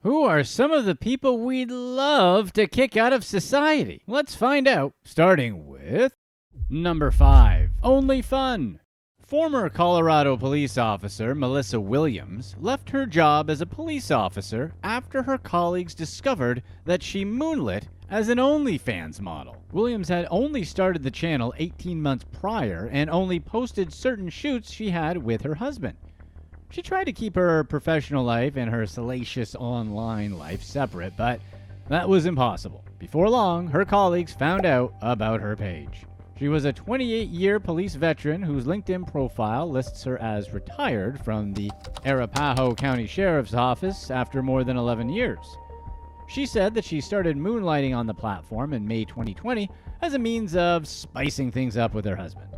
Who are some of the people we'd love to kick out of society? Let's find out, starting with number 5, Only Fun. Former Colorado police officer Melissa Williams left her job as a police officer after her colleagues discovered that she moonlit as an OnlyFans model. Williams had only started the channel 18 months prior and only posted certain shoots she had with her husband. She tried to keep her professional life and her salacious online life separate, but that was impossible. Before long, her colleagues found out about her page. She was a 28-year police veteran whose LinkedIn profile lists her as retired from the Arapahoe County Sheriff's Office after more than 11 years. She said that she started moonlighting on the platform in May 2020 as a means of spicing things up with her husband.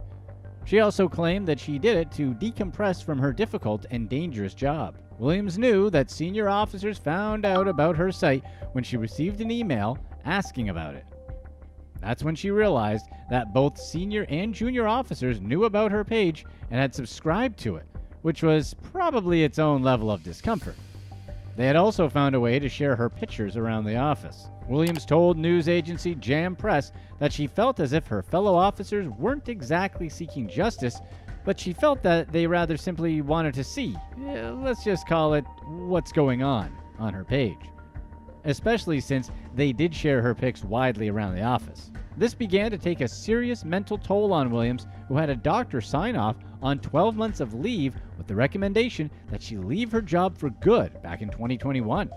She also claimed that she did it to decompress from her difficult and dangerous job. Williams knew that senior officers found out about her site when she received an email asking about it. That's when she realized that both senior and junior officers knew about her page and had subscribed to it, which was probably its own level of discomfort. They had also found a way to share her pictures around the office. Williams told news agency Jam Press that she felt as if her fellow officers weren't exactly seeking justice, but she felt that they rather simply wanted to see, let's just call it, what's going on her page. Especially since they did share her pics widely around the office. This began to take a serious mental toll on Williams, who had a doctor sign off on 12 months of leave with the recommendation that she leave her job for good back in 2021.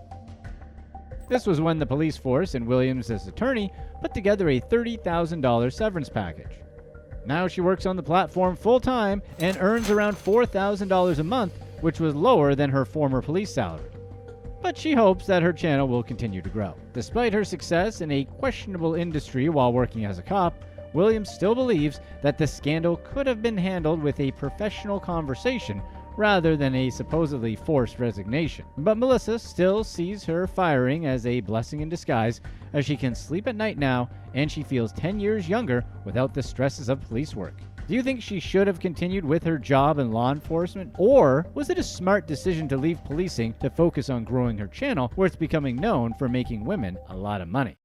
This was when the police force and Williams' attorney put together a $30,000 severance package. Now she works on the platform full-time and earns around $4,000 a month, which was lower than her former police salary. But she hopes that her channel will continue to grow. Despite her success in a questionable industry while working as a cop, Williams still believes that the scandal could have been handled with a professional conversation rather than a supposedly forced resignation. But Melissa still sees her firing as a blessing in disguise, as she can sleep at night now and she feels 10 years younger without the stresses of police work. Do you think she should have continued with her job in law enforcement, or was it a smart decision to leave policing to focus on growing her channel, where it's becoming known for making women a lot of money?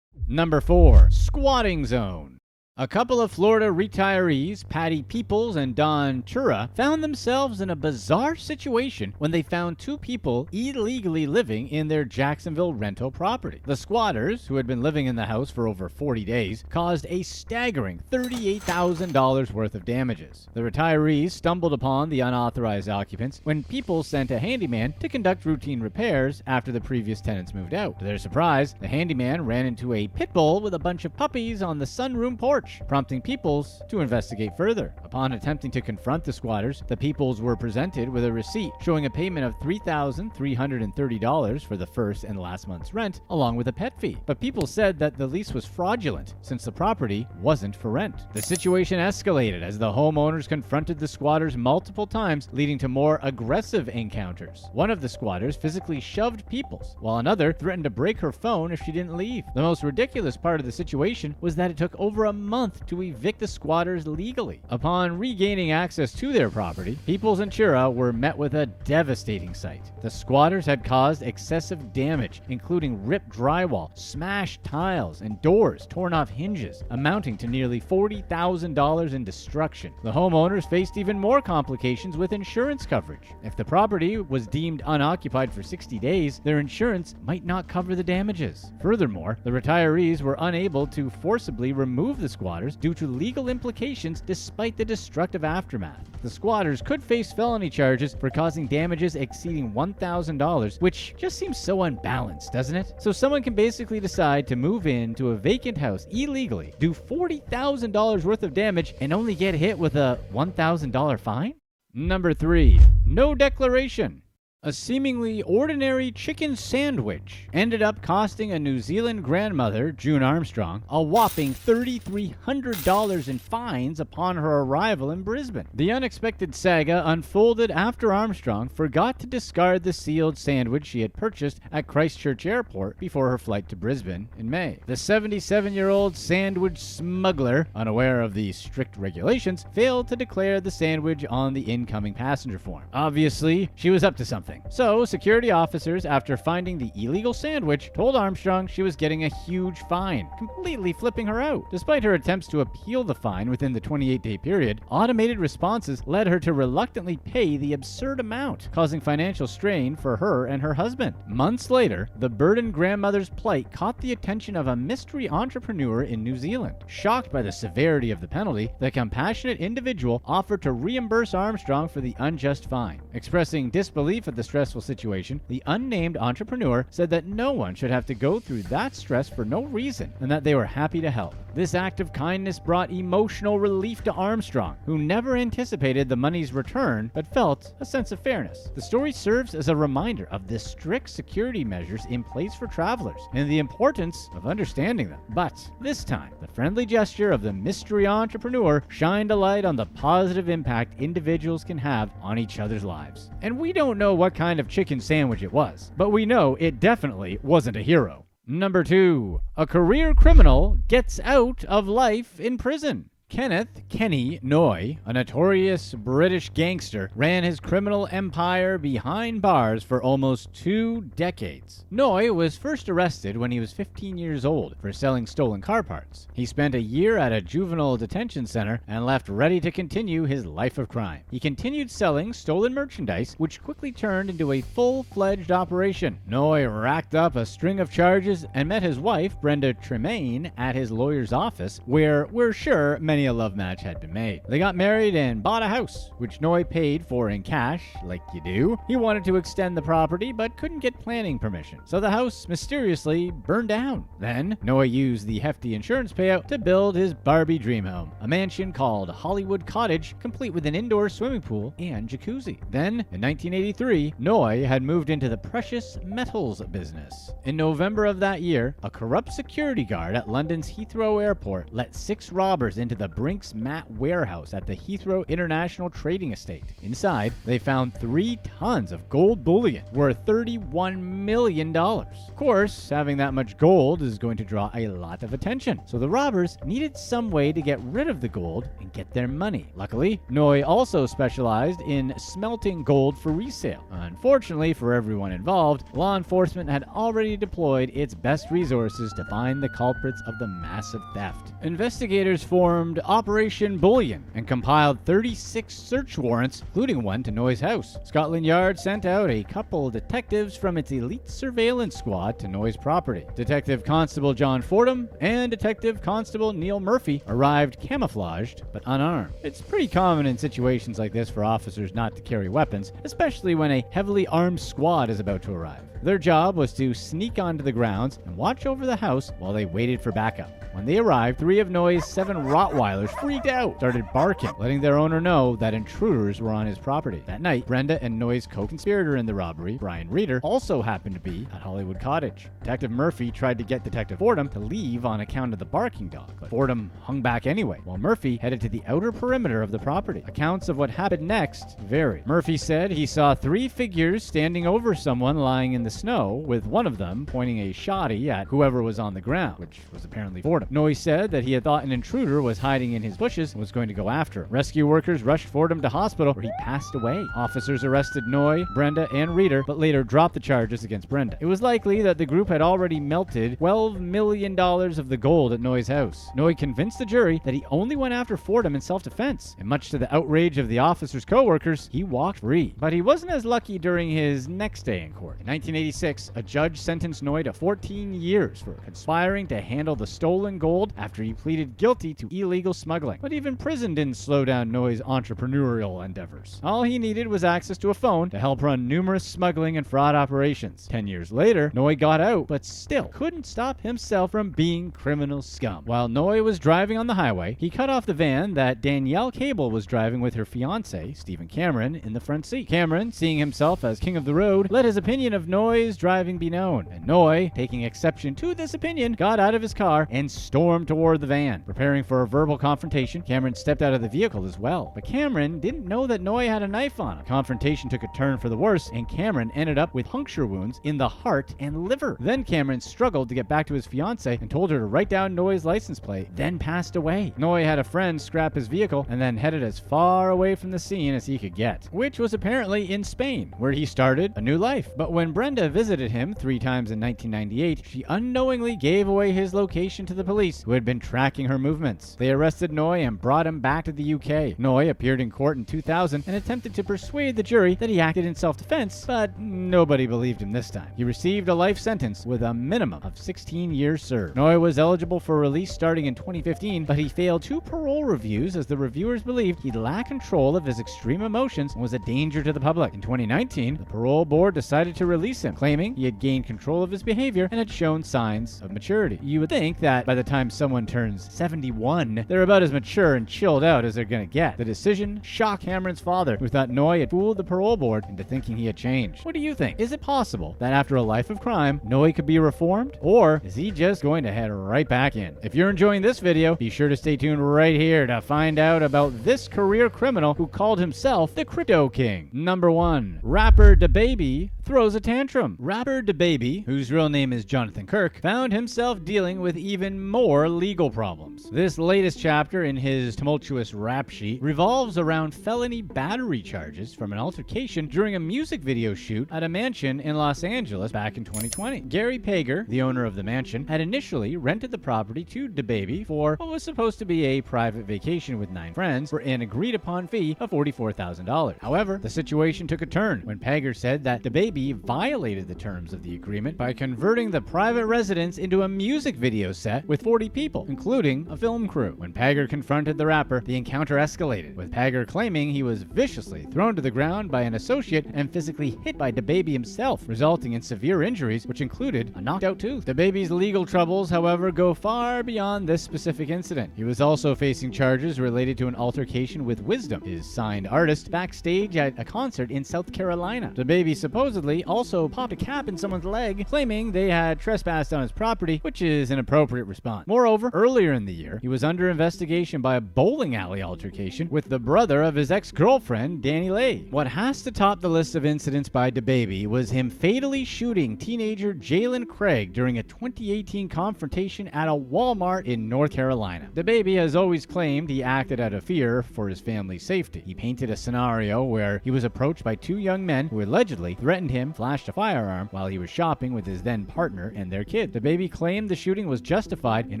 Number 4, Squatting Zone. A couple of Florida retirees, Patti Peeples and Tiura, found themselves in a bizarre situation when they found two people illegally living in their Jacksonville rental property. The squatters, who had been living in the house for over 40 days, caused a staggering $38,000 worth of damages. The retirees stumbled upon the unauthorized occupants when Peeples sent a handyman to conduct routine repairs after the previous tenants moved out. To their surprise, the handyman ran into a pit bull with a bunch of puppies on the sunroom porch, prompting Peeples to investigate further. Upon attempting to confront the squatters, the Peeples were presented with a receipt showing a payment of $3,330 for the first and last month's rent, along with a pet fee. But Peeples said that the lease was fraudulent since the property wasn't for rent. The situation escalated as the homeowners confronted the squatters multiple times, leading to more aggressive encounters. One of the squatters physically shoved Peeples, while another threatened to break her phone if she didn't leave. The most ridiculous part of the situation was that it took over a month to evict the squatters legally. Upon regaining access to their property, Peeples and Tiura were met with a devastating sight. The squatters had caused excessive damage, including ripped drywall, smashed tiles, and doors torn off hinges, amounting to nearly $40,000 in destruction. The homeowners faced even more complications with insurance coverage. If the property was deemed unoccupied for 60 days, their insurance might not cover the damages. Furthermore, the retirees were unable to forcibly remove the squatters due to legal implications despite the destructive aftermath. The squatters could face felony charges for causing damages exceeding $1,000, which just seems so unbalanced, doesn't it? So someone can basically decide to move into a vacant house illegally, do $40,000 worth of damage, and only get hit with a $1,000 fine? Number 3, no declaration. A seemingly ordinary chicken sandwich ended up costing a New Zealand grandmother, June Armstrong, a whopping $3,300 in fines upon her arrival in Brisbane. The unexpected saga unfolded after Armstrong forgot to discard the sealed sandwich she had purchased at Christchurch Airport before her flight to Brisbane in May. The 77-year-old sandwich smuggler, unaware of the strict regulations, failed to declare the sandwich on the incoming passenger form. Obviously, she was up to something. nothing. So, security officers, after finding the illegal sandwich, told Armstrong she was getting a huge fine, completely flipping her out. Despite her attempts to appeal the fine within the 28-day period, automated responses led her to reluctantly pay the absurd amount, causing financial strain for her and her husband. Months later, the burdened grandmother's plight caught the attention of a mystery entrepreneur in New Zealand. Shocked by the severity of the penalty, the compassionate individual offered to reimburse Armstrong for the unjust fine. Expressing disbelief at the stressful situation, the unnamed entrepreneur said that no one should have to go through that stress for no reason, and that they were happy to help. This act of kindness brought emotional relief to Armstrong, who never anticipated the money's return but felt a sense of fairness. The story serves as a reminder of the strict security measures in place for travelers and the importance of understanding them. But this time, the friendly gesture of the mystery entrepreneur shined a light on the positive impact individuals can have on each other's lives. And we don't know what kind of chicken sandwich it was, but we know it definitely wasn't a hero. Number 2. A career criminal gets out of life in prison. Kenneth "Kenny" Noy, a notorious British gangster, ran his criminal empire behind bars for almost 2 decades. Noy was first arrested when he was 15 years old for selling stolen car parts. He spent a year at a juvenile detention center and left ready to continue his life of crime. He continued selling stolen merchandise, which quickly turned into a full-fledged operation. Noy racked up a string of charges and met his wife, Brenda Tremaine, at his lawyer's office, where we're sure many a love match had been made. They got married and bought a house, which Noy paid for in cash, like you do. He wanted to extend the property, but couldn't get planning permission, so the house mysteriously burned down. Then, Noy used the hefty insurance payout to build his Barbie dream home, a mansion called Hollywood Cottage, complete with an indoor swimming pool and jacuzzi. Then, in 1983, Noy had moved into the precious metals business. In November of that year, a corrupt security guard at London's Heathrow Airport let 6 robbers into the Brinks Mat warehouse at the Heathrow International Trading Estate. Inside, they found 3 tons of gold bullion worth $31 million. Of course, having that much gold is going to draw a lot of attention, so the robbers needed some way to get rid of the gold and get their money. Luckily, Noy also specialized in smelting gold for resale. Unfortunately for everyone involved, law enforcement had already deployed its best resources to find the culprits of the massive theft. Investigators formed Operation Bullion and compiled 36 search warrants, including one to Noy's house. Scotland Yard sent out a couple of detectives from its elite surveillance squad to Noy's property. Detective Constable John Fordham and Detective Constable Neil Murphy arrived camouflaged but unarmed. It's pretty common in situations like this for officers not to carry weapons, especially when a heavily armed squad is about to arrive. Their job was to sneak onto the grounds and watch over the house while they waited for backup. When they arrived, 3 of Noy's 7 Rottweilers freaked out, started barking, letting their owner know that intruders were on his property. That night, Brenda and Noy's co-conspirator in the robbery, Brian Reeder, also happened to be at Hollywood Cottage. Detective Murphy tried to get Detective Fordham to leave on account of the barking dog, but Fordham hung back anyway, while Murphy headed to the outer perimeter of the property. Accounts of what happened next vary. Murphy said he saw 3 figures standing over someone lying in the snow, with one of them pointing a shotty at whoever was on the ground, which was apparently Fordham. Noy said that he had thought an intruder was hiding in his bushes and was going to go after him. Rescue workers rushed Fordham to hospital, where he passed away. Officers arrested Noy, Brenda, and Reeder, but later dropped the charges against Brenda. It was likely that the group had already melted $12 million of the gold at Noy's house. Noy convinced the jury that he only went after Fordham in self-defense, and much to the outrage of the officers' co-workers, he walked free. But he wasn't as lucky during his next day in court. In 1986, a judge sentenced Noy to 14 years for conspiring to handle the stolen gold after he pleaded guilty to illegal smuggling. But even prison didn't slow down Noy's entrepreneurial endeavors. All he needed was access to a phone to help run numerous smuggling and fraud operations. 10 years later, Noy got out, but still couldn't stop himself from being criminal scum. While Noy was driving on the highway, he cut off the van that Danielle Cable was driving with her fiancé, Stephen Cameron, in the front seat. Cameron, seeing himself as king of the road, let his opinion of Noy Noy's driving be known. And Noy, taking exception to this opinion, got out of his car and stormed toward the van. Preparing for a verbal confrontation, Cameron stepped out of the vehicle as well. But Cameron didn't know that Noy had a knife on him. The confrontation took a turn for the worse, and Cameron ended up with puncture wounds in the heart and liver. Then Cameron struggled to get back to his fiancée and told her to write down Noy's license plate, then passed away. Noy had a friend scrap his vehicle and then headed as far away from the scene as he could get, which was apparently in Spain, where he started a new life. But when Brenda visited him 3 times in 1998, she unknowingly gave away his location to the police, who had been tracking her movements. They arrested Noy and brought him back to the UK. Noy appeared in court in 2000 and attempted to persuade the jury that he acted in self-defense, but nobody believed him this time. He received a life sentence with a minimum of 16 years served. Noy was eligible for release starting in 2015, but he failed 2 parole reviews as the reviewers believed he lacked control of his extreme emotions and was a danger to the public. In 2019, the parole board decided to release him, claiming he had gained control of his behavior and had shown signs of maturity. You would think that by the time someone turns 71, they're about as mature and chilled out as they're gonna get. The decision shocked Cameron's father, who thought Noy had fooled the parole board into thinking he had changed. What do you think? Is it possible that after a life of crime, Noy could be reformed? Or is he just going to head right back in? If you're enjoying this video, be sure to stay tuned right here to find out about this career criminal who called himself the Crypto King. Number 1. Rapper DaBaby throws a tantrum. Rapper DaBaby, whose real name is Jonathan Kirk, found himself dealing with even more legal problems. This latest chapter in his tumultuous rap sheet revolves around felony battery charges from an altercation during a music video shoot at a mansion in Los Angeles back in 2020. Gary Pager, the owner of the mansion, had initially rented the property to DaBaby for what was supposed to be a private vacation with 9 friends for an agreed-upon fee of $44,000. However, the situation took a turn when Pager said that DaBaby violated the terms of the agreement by converting the private residence into a music video set with 40 people, including a film crew. When Pager confronted the rapper, the encounter escalated, with Pager claiming he was viciously thrown to the ground by an associate and physically hit by DaBaby himself, resulting in severe injuries, which included a knocked-out tooth. DaBaby's legal troubles, however, go far beyond this specific incident. He was also facing charges related to an altercation with Wisdom, his signed artist, backstage at a concert in South Carolina. DaBaby supposedly also popped a cap in someone's leg, claiming they had trespassed on his property, which is an appropriate response. Moreover, earlier in the year, he was under investigation by a bowling alley altercation with the brother of his ex-girlfriend, Danny Lay. What has to top the list of incidents by DaBaby was him fatally shooting teenager Jalen Craig during a 2018 confrontation at a Walmart in North Carolina. DaBaby has always claimed he acted out of fear for his family's safety. He painted a scenario where he was approached by 2 young men who allegedly threatened him, flashed a firearm while he was shopping with his then partner and their kid. DaBaby claimed the shooting was justified in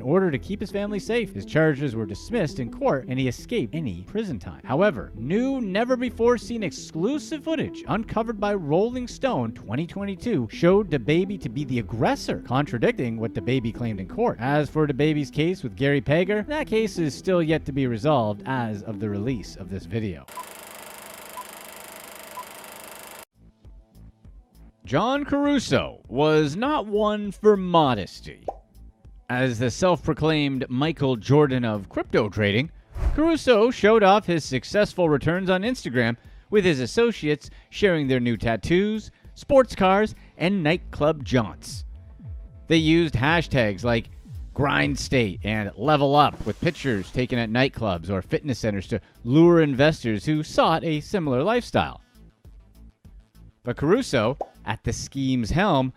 order to keep his family safe. His charges were dismissed in court and he escaped any prison time. However, new, never-before-seen exclusive footage uncovered by Rolling Stone 2022 showed DaBaby to be the aggressor, contradicting what DaBaby claimed in court. As for DaBaby's case with Gary Pager, that case is still yet to be resolved as of the release of this video. John Caruso was not one for modesty. As the self-proclaimed Michael Jordan of crypto trading, Caruso showed off his successful returns on Instagram, with his associates sharing their new tattoos, sports cars, and nightclub jaunts. They used hashtags like grind state and level up, with pictures taken at nightclubs or fitness centers to lure investors who sought a similar lifestyle. But Caruso, at the scheme's helm,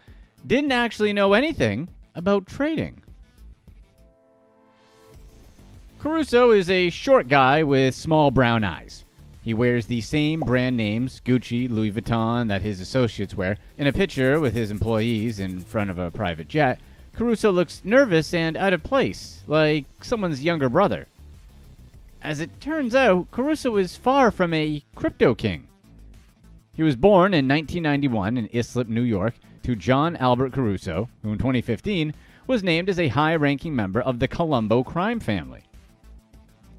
didn't actually know anything about trading. Caruso is a short guy with small brown eyes. He wears the same brand names, Gucci, Louis Vuitton, that his associates wear. In a picture with his employees in front of a private jet, Caruso looks nervous and out of place, like someone's younger brother. As it turns out, Caruso is far from a crypto king. He was born in 1991 in Islip, New York, to John Albert Caruso, who in 2015 was named as a high-ranking member of the Colombo crime family.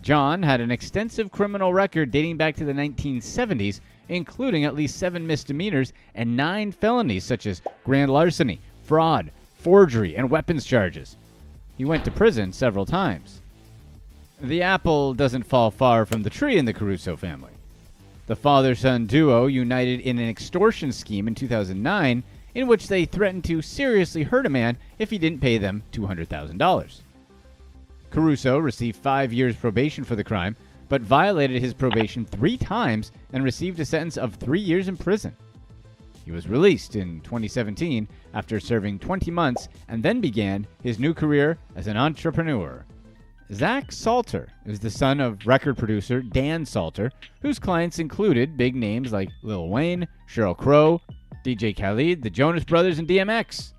John had an extensive criminal record dating back to the 1970s, including at least 7 misdemeanors and 9 felonies such as grand larceny, fraud, forgery, and weapons charges. He went to prison several times. The apple doesn't fall far from the tree in the Caruso family. The father-son duo united in an extortion scheme in 2009 in which they threatened to seriously hurt a man if he didn't pay them $200,000. Caruso received 5 years probation for the crime, but violated his probation 3 times and received a sentence of 3 years in prison. He was released in 2017 after serving 20 months and then began his new career as an entrepreneur. Zach Salter is the son of record producer Dan Salter, whose clients included big names like Lil Wayne, Sheryl Crow, DJ Khaled, the Jonas Brothers, and DMX.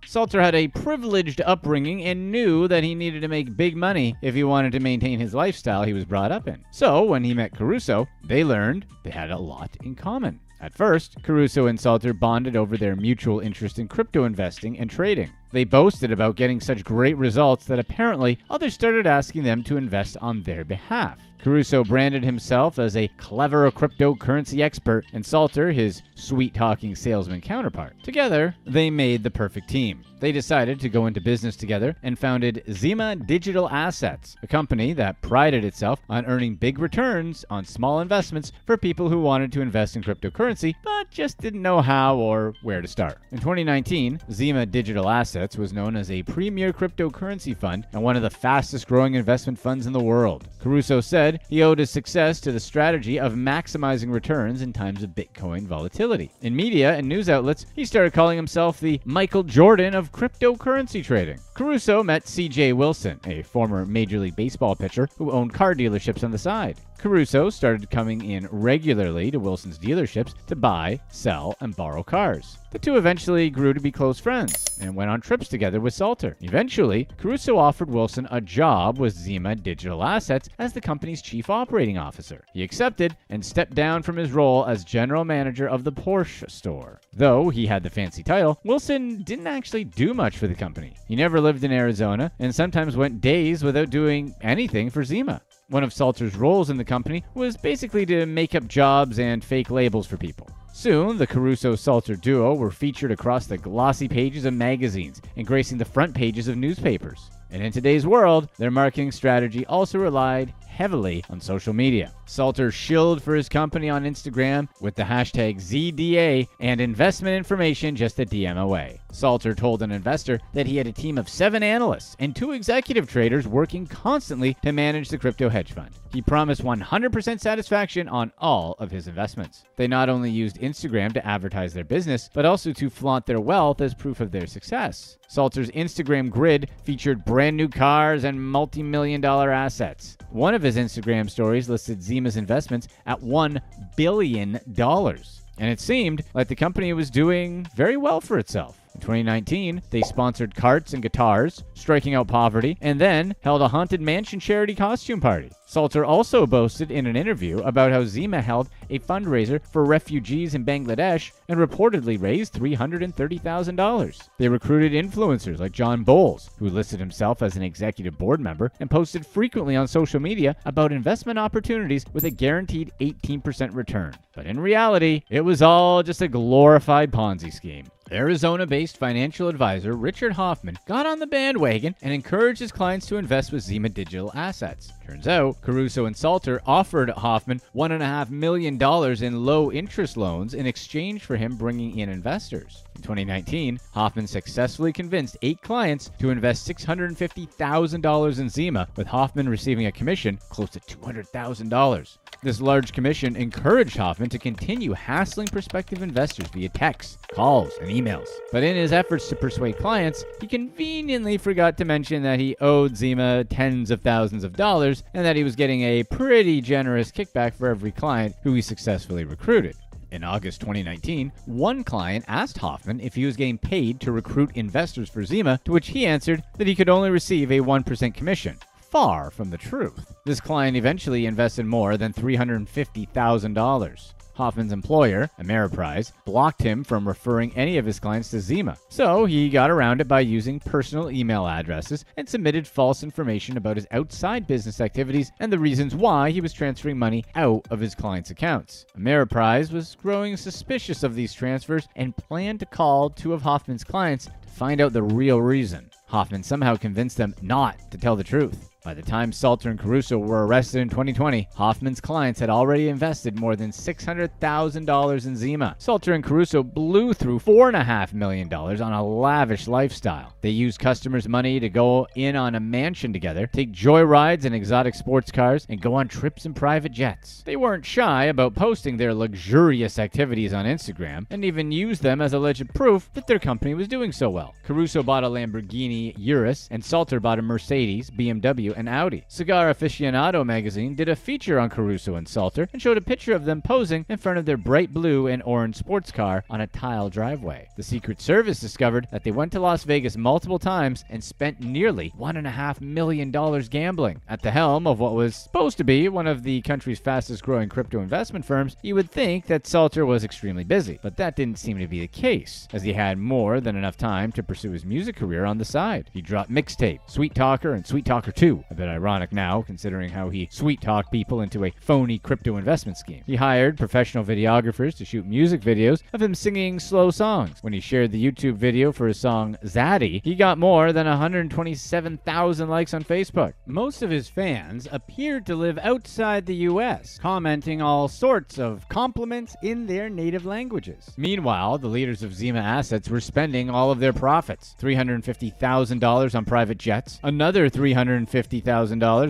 Salter had a privileged upbringing and knew that he needed to make big money if he wanted to maintain his lifestyle he was brought up in. So when he met Caruso, they learned they had a lot in common. At first, Caruso and Salter bonded over their mutual interest in crypto investing and trading. They boasted about getting such great results that apparently others started asking them to invest on their behalf. Caruso branded himself as a clever cryptocurrency expert, and Salter his sweet-talking salesman counterpart. Together, they made the perfect team. They decided to go into business together and founded Zima Digital Assets, a company that prided itself on earning big returns on small investments for people who wanted to invest in cryptocurrency but just didn't know how or where to start. In 2019, Zima Digital Assets was known as a premier cryptocurrency fund and one of the fastest-growing investment funds in the world. Caruso said he owed his success to the strategy of maximizing returns in times of Bitcoin volatility. In media and news outlets, he started calling himself the Michael Jordan of cryptocurrency trading. Caruso met C.J. Wilson, a former Major League Baseball pitcher who owned car dealerships on the side. Caruso started coming in regularly to Wilson's dealerships to buy, sell, and borrow cars. The two eventually grew to be close friends and went on trips together with Salter. Eventually, Caruso offered Wilson a job with Zima Digital Assets as the company's chief operating officer. He accepted and stepped down from his role as general manager of the Porsche store. Though he had the fancy title, Wilson didn't actually do much for the company. He never lived in Arizona and sometimes went days without doing anything for Zima. One of Salter's roles in the company was basically to make up jobs and fake labels for people. Soon, the Caruso-Salter duo were featured across the glossy pages of magazines and gracing the front pages of newspapers. And in today's world, their marketing strategy also relied heavily on social media. Salter shilled for his company on Instagram with the hashtag ZDA and investment information just a DM away. Salter told an investor that he had a team of 7 analysts and 2 executive traders working constantly to manage the crypto hedge fund. He promised 100% satisfaction on all of his investments. They not only used Instagram to advertise their business, but also to flaunt their wealth as proof of their success. Salter's Instagram grid featured brand new cars and multi-million-dollar assets. One of his Instagram stories listed Zima's investments at $1 billion. And it seemed like the company was doing very well for itself. In 2019, they sponsored carts and guitars, striking out poverty, and then held a haunted mansion charity costume party. Salter also boasted in an interview about how Zima held a fundraiser for refugees in Bangladesh and reportedly raised $330,000. They recruited influencers like John Bowles, who listed himself as an executive board member and posted frequently on social media about investment opportunities with a guaranteed 18% return. But in reality, it was all just a glorified Ponzi scheme. Arizona-based financial advisor Richard Hoffman got on the bandwagon and encouraged his clients to invest with Zima Digital Assets. Turns out, Caruso and Salter offered Hoffman $1.5 million in low-interest loans in exchange for him bringing in investors. In 2019, Hoffman successfully convinced 8 clients to invest $650,000 in Zima, with Hoffman receiving a commission close to $200,000. This large commission encouraged Hoffman to continue hassling prospective investors via texts, calls, and emails. But in his efforts to persuade clients, he conveniently forgot to mention that he owed Zima tens of thousands of dollars and that he was getting a pretty generous kickback for every client who he successfully recruited. In August 2019, one client asked Hoffman if he was getting paid to recruit investors for Zima, to which he answered that he could only receive a 1% commission. Far from the truth. This client eventually invested more than $350,000. Hoffman's employer, Ameriprise, blocked him from referring any of his clients to Zima. So he got around it by using personal email addresses and submitted false information about his outside business activities and the reasons why he was transferring money out of his clients' accounts. Ameriprise was growing suspicious of these transfers and planned to call 2 of Hoffman's clients to find out the real reason. Hoffman somehow convinced them not to tell the truth. By the time Salter and Caruso were arrested in 2020, Hoffman's clients had already invested more than $600,000 in Zima. Salter and Caruso blew through $4.5 million on a lavish lifestyle. They used customers' money to go in on a mansion together, take joyrides in exotic sports cars, and go on trips in private jets. They weren't shy about posting their luxurious activities on Instagram, and even used them as alleged proof that their company was doing so well. Caruso bought a Lamborghini Urus, and Salter bought a Mercedes, BMW, and Audi. Cigar Aficionado magazine did a feature on Caruso and Salter and showed a picture of them posing in front of their bright blue and orange sports car on a tile driveway. The Secret Service discovered that they went to Las Vegas multiple times and spent nearly $1.5 million gambling. At the helm of what was supposed to be one of the country's fastest growing crypto investment firms, you would think that Salter was extremely busy, but that didn't seem to be the case, as he had more than enough time to pursue his music career on the side. He dropped Mixtape, Sweet Talker, and Sweet Talker 2. A bit ironic now, considering how he sweet-talked people into a phony crypto investment scheme. He hired professional videographers to shoot music videos of him singing slow songs. When he shared the YouTube video for his song Zaddy, he got more than 127,000 likes on Facebook. Most of his fans appeared to live outside the US, commenting all sorts of compliments in their native languages. Meanwhile, the leaders of Zima Assets were spending all of their profits. $350,000 on private jets, another $350,000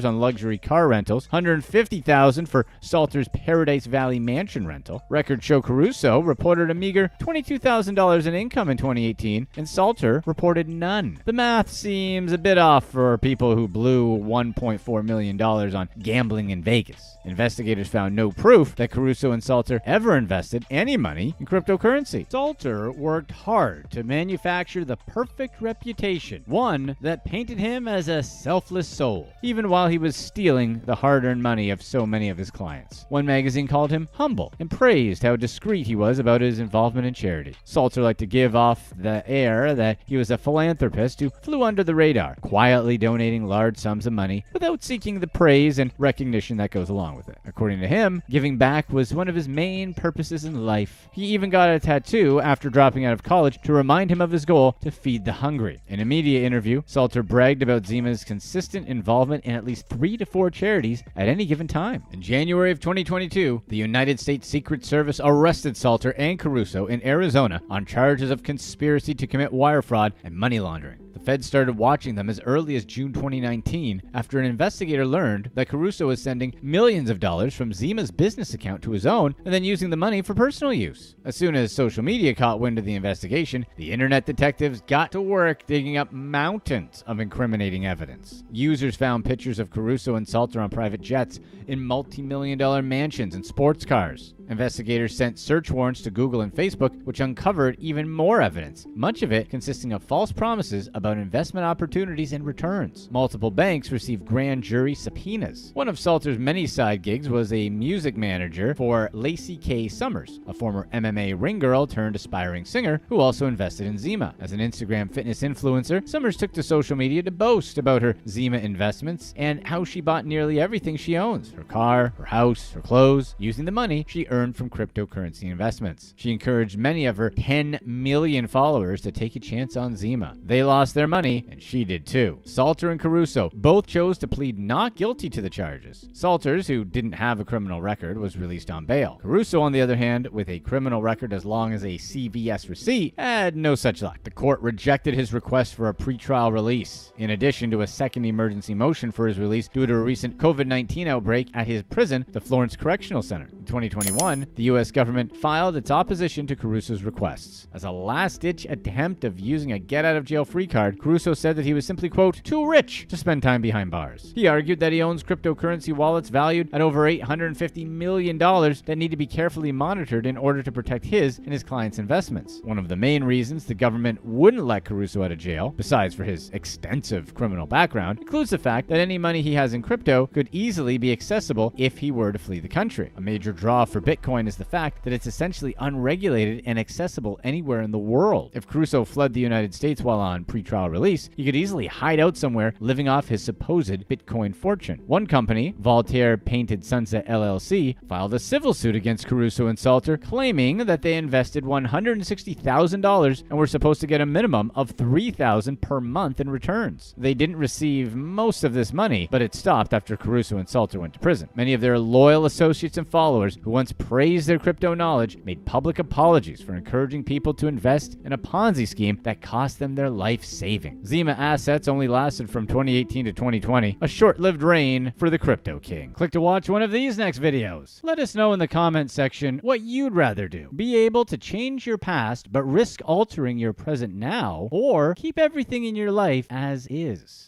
on luxury car rentals, $150,000 for Salter's Paradise Valley mansion rental. Records show Caruso reported a meager $22,000 in income in 2018, and Salter reported none. The math seems a bit off for people who blew $1.4 million on gambling in Vegas. Investigators found no proof that Caruso and Salter ever invested any money in cryptocurrency. Salter worked hard to manufacture the perfect reputation, one that painted him as a selfless soul, even while he was stealing the hard-earned money of so many of his clients. One magazine called him humble and praised how discreet he was about his involvement in charity. Salter liked to give off the air that he was a philanthropist who flew under the radar, quietly donating large sums of money without seeking the praise and recognition that goes along with it. According to him, giving back was one of his main purposes in life. He even got a tattoo after dropping out of college to remind him of his goal to feed the hungry. In a media interview, Salter bragged about Zima's consistent involvement in at least 3 to 4 charities at any given time. In January of 2022, the United States Secret Service arrested Salter and Caruso in Arizona on charges of conspiracy to commit wire fraud and money laundering. The feds started watching them as early as June 2019 after an investigator learned that Caruso was sending millions of dollars from Zima's business account to his own and then using the money for personal use. As soon as social media caught wind of the investigation, the internet detectives got to work digging up mountains of incriminating evidence. Users found pictures of Caruso and Salter on private jets, in multi-million-dollar mansions and sports cars. Investigators sent search warrants to Google and Facebook, which uncovered even more evidence, much of it consisting of false promises about investment opportunities and returns. Multiple banks received grand jury subpoenas. One of Salter's many side gigs was a music manager for Lacey K. Summers, a former MMA ring girl turned aspiring singer who also invested in Zima. As an Instagram fitness influencer, Summers took to social media to boast about her Zima investments and how she bought nearly everything she owns, her car, her house, her clothes, using the money she earned from cryptocurrency investments. She encouraged many of her 10 million followers to take a chance on Zima. They lost their money, and she did too. Salter and Caruso both chose to plead not guilty to the charges. Salters, who didn't have a criminal record, was released on bail. Caruso, on the other hand, with a criminal record as long as a CVS receipt, had no such luck. The court rejected his request for a pretrial release, in addition to a second emergency motion for his release due to a recent COVID-19 outbreak at his prison, the Florence Correctional Center. In 2021, the U.S. government filed its opposition to Caruso's requests. As a last-ditch attempt of using a get-out-of-jail-free card, Caruso said that he was simply, quote, too rich to spend time behind bars. He argued that he owns cryptocurrency wallets valued at over $850 million that need to be carefully monitored in order to protect his and his clients' investments. One of the main reasons the government wouldn't let Caruso out of jail, besides for his extensive criminal background, includes the fact that any money he has in crypto could easily be accessible if he were to flee the country. A major draw for Bitcoin Bitcoin is the fact that it's essentially unregulated and accessible anywhere in the world. If Caruso fled the United States while on pretrial release, he could easily hide out somewhere living off his supposed Bitcoin fortune. One company, Voltaire Painted Sunset LLC, filed a civil suit against Caruso and Salter, claiming that they invested $160,000 and were supposed to get a minimum of $3,000 per month in returns. They didn't receive most of this money, but it stopped after Caruso and Salter went to prison. Many of their loyal associates and followers who once praised their crypto knowledge made public apologies for encouraging people to invest in a Ponzi scheme that cost them their life savings. Zima assets only lasted from 2018 to 2020, a short-lived reign for the crypto king. Click to watch one of these next videos. Let us know in the comment section what you'd rather do. Be able to change your past but risk altering your present now, or keep everything in your life as is.